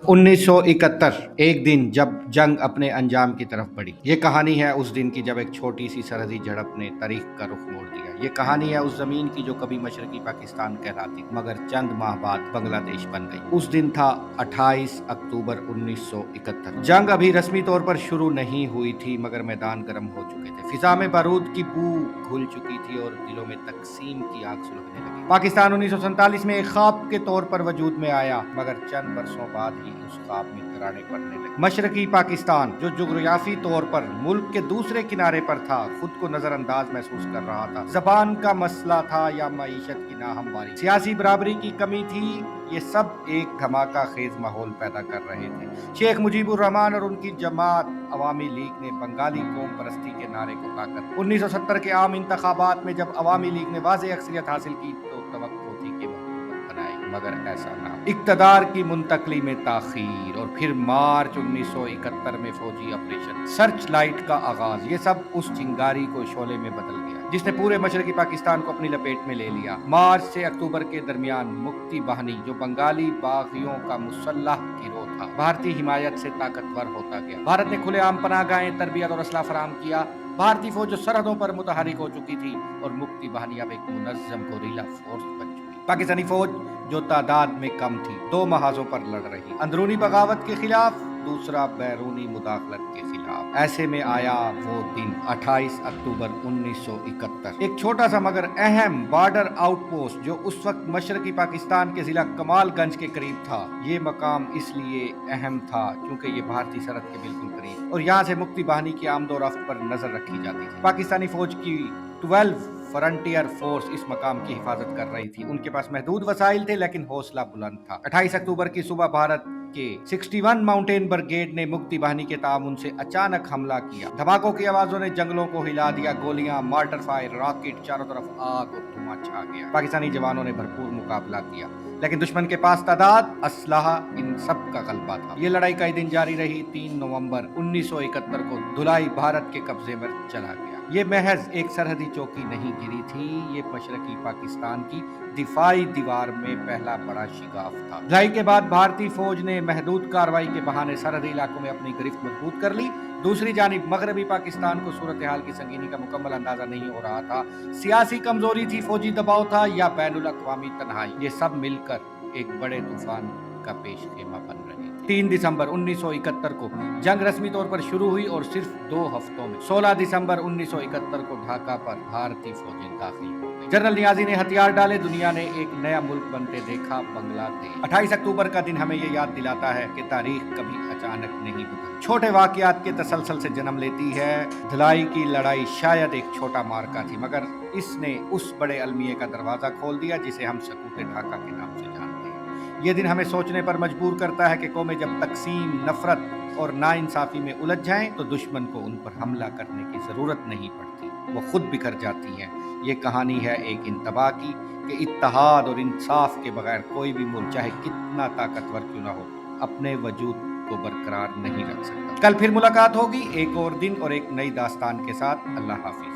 1971 एक दिन जब जंग अपने अंजाम की तरफ बढ़ी। ये कहानी है उस दिन की जब एक छोटी सी सरहदी झड़प ने तारीख का रुख मोड़ दिया। ये कहानी है उस जमीन की जो कभी मशरकी पाकिस्तान कहलाती मगर चंद माह बाद बांग्लादेश बन गई। उस दिन था 28 अक्टूबर 1971। जंग अभी रस्मी तौर पर शुरू नहीं हुई थी मगर मैदान गर्म हो चुके थे। फिजा में बारूद की बू घुल चुकी थी और दिलों में तकसीम की आग सुलगने लगी। पाकिस्तान 1947 में एक ख्वाब के तौर पर वजूद में आया मगर चंद बरसों बाद ही उस ख्वाब में दरारें पड़ने लगी। मशरकी पाकिस्तान जो जोग्राफी तौर पर मुल्क के दूसरे किनारे पर था खुद को नजरअंदाज महसूस कर रहा था। जबान का मसला था या मईशत की नाहमवारी, सियासी बराबरी की कमी थी, ये सब एक धमाका खेज माहौल पैदा कर रहे थे। शेख मुजीबुर रहमान और उनकी जमात अवामी लीग ने बंगाली कौम परस्ती के नारे को ताकत 1970 के आम इंतखाबात में जब अवामी लीग ने वाज़ेह अक्सरियत हासिल की तो तवक्को थी कि हुकूमत बनाएगी मगर ऐसा ना। इक्तदार की मुंतकली में ताखीर और फिर मार्च 1971 में फौजी ऑपरेशन सर्च लाइट का आगाज, ये सब उस चिंगारी को शोले में बदल गया जिसने पूरे मशरकी पाकिस्तान को अपनी लपेट में ले लिया। मार्च से अक्टूबर के दरमियान मुक्ति बाहिनी जो बंगाली बागियों का मुसल्लह गिरोह था भारतीय हिमायत से ताकतवर होता गया। भारत ने खुलेआम पनाहगाहें, तरबियत और असला फराम किया। भारतीय फौज जो सरहदों पर मुतहरिक हो चुकी थी और मुक्ति बाहिनी अब एक मुनज़्ज़म गोरिल्ला फोर्स बन चुकी। पाकिस्तानी फौज जो तादाद में कम थी दो महाजों पर लड़ रही, अंदरूनी बगावत के खिलाफ, दूसरा बैरूनी मुदाखलत के खिलाफ। ऐसे में आया वो दिन 28 अक्टूबर 1971। एक छोटा सा मगर अहम बॉर्डर आउटपोस्ट जो उस वक्त मशरकी पाकिस्तान के जिला कमालगंज के करीब था। ये मकाम इसलिए अहम था क्योंकि ये भारतीय सरहद के बिल्कुल करीब और यहाँ से मुक्ति बाहिनी की आमदोरफ्त पर नजर रखी जाती थी। पाकिस्तानी फौज की 12 फ्रंटियर फोर्स इस मकाम की हिफाजत कर रही थी। उनके पास महदूद वसाइल थे लेकिन हौसला बुलंद था। 28 अक्टूबर की सुबह भारत के 61 माउंटेन ब्रिगेड ने मुक्ति बाहिनी के तामुन से अचानक हमला किया। धमाकों की आवाजों ने जंगलों को हिला दिया। गोलियां, मार्टर फायर, रॉकेट, चारों तरफ आग और धुआं छा गया। पाकिस्तानी जवानों ने भरपूर मुकाबला किया लेकिन दुश्मन के पास तादाद, असलहा, इन सब का गलबा था। ये लड़ाई कई दिन जारी रही। 3 नवंबर 1971 को धुलाई भारत के कब्जे में चला गया। ये महज एक सरहदी चौकी नहीं गिरी थी, ये मशरकी पाकिस्तान की दिफाई दीवार में पहला बड़ा शिगाफ था। धुलाई के बाद भारतीय फौज ने महदूद कार्रवाई के बहाने सरहदी इलाकों में अपनी गिरफ्त मजबूत कर ली। दूसरी जानिब मगरबी पाकिस्तान को सूरत हाल की संगीनी का मुकम्मल अंदाजा नहीं हो रहा था। सियासी कमजोरी थी, फौजी दबाव था या बैनुल अक़वामी तन्हाई, ये सब मिलकर एक बड़े तूफान का पेश खेमा बन रहे थे। 3 दिसंबर 1971 को जंग रस्मी तौर पर शुरू हुई और सिर्फ 2 हफ्तों में 16 दिसंबर 1971 को ढाका पर भारतीय फौजें दाखिल हो गई। जनरल नियाजी ने हथियार डाले, दुनिया ने एक नया मुल्क बनते देखा, बांग्लादेश। 28 अक्टूबर का दिन हमें ये याद दिलाता है कि तारीख कभी अचानक नहीं बदलती, छोटे वाकयात के तसलसल से जन्म लेती है। धुलाई की लड़ाई शायद एक छोटा मार्का थी मगर इसने उस बड़े अलमिये का दरवाजा खोल दिया जिसे हम सकूत ढाका के नाम से जानते हैं। ये दिन हमें सोचने पर मजबूर करता है कि कौमें जब तकसीम, नफरत और नाइंसाफी में उलझ जाएं तो दुश्मन को उन पर हमला करने की जरूरत नहीं पड़ती, वो खुद बिखर जाती हैं। ये कहानी है एक इंतबा की कि इत्तेहाद और इंसाफ के बगैर कोई भी मुल्क चाहे कितना ताकतवर क्यों ना हो अपने वजूद को बरकरार नहीं रख सकता। कल फिर मुलाकात होगी एक और दिन और एक नई दास्तान के साथ। अल्लाह हाफिज।